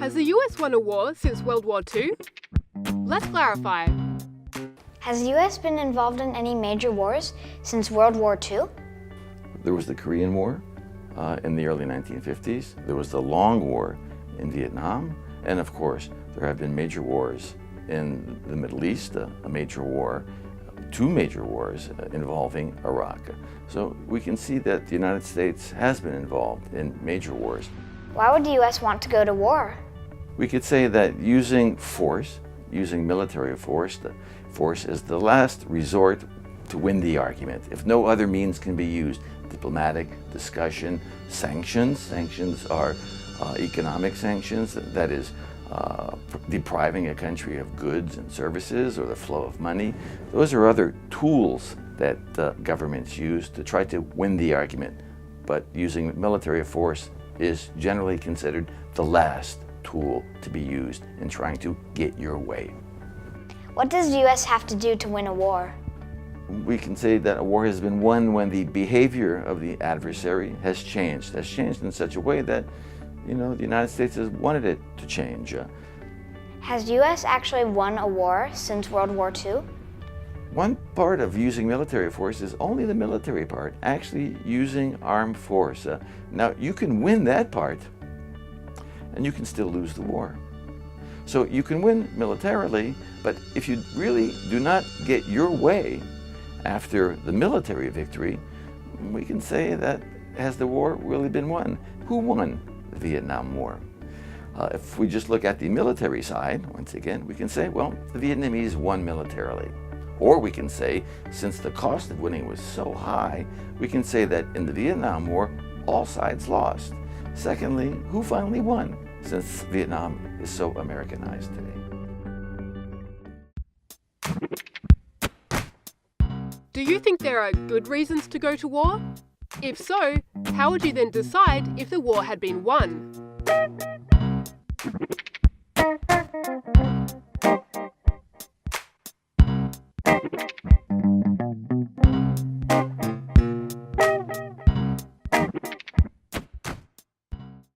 Has the US won a war since World War II? Let's clarify. Has the US been involved in any major wars since World War II? There was the Korean War in the early 1950s. There was the Long War in Vietnam. And of course, there have been major wars in the Middle East, a major war, two major wars involving Iraq. So we can see that the United States has been involved in major wars. Why would the US want to go to war? We could say that using force, using military force, the force is the last resort to win the argument. If no other means can be used, diplomatic, discussion, sanctions. Sanctions are economic sanctions, that is, depriving a country of goods and services or the flow of money. Those are other tools that governments use to try to win the argument. But using military force is generally considered the last tool to be used in trying to get your way. What does the US have to do to win a war? We can say that a war has been won when the behavior of the adversary has changed in such a way that, the United States has wanted it to change. Has the US actually won a war since World War II? One part of using military force is only the military part, actually using armed force. Now, you can win that part, and you can still lose the war. So you can win militarily, but if you really do not get your way after the military victory, we can say that has the war really been won? Who won the Vietnam War? If we just look at the military side, once again, we can say, well, the Vietnamese won militarily. Or we can say, since the cost of winning was so high, we can say that in the Vietnam War, all sides lost. Secondly, who finally won, since Vietnam is so Americanized today? Do you think there are good reasons to go to war? If so, how would you then decide if the war had been won?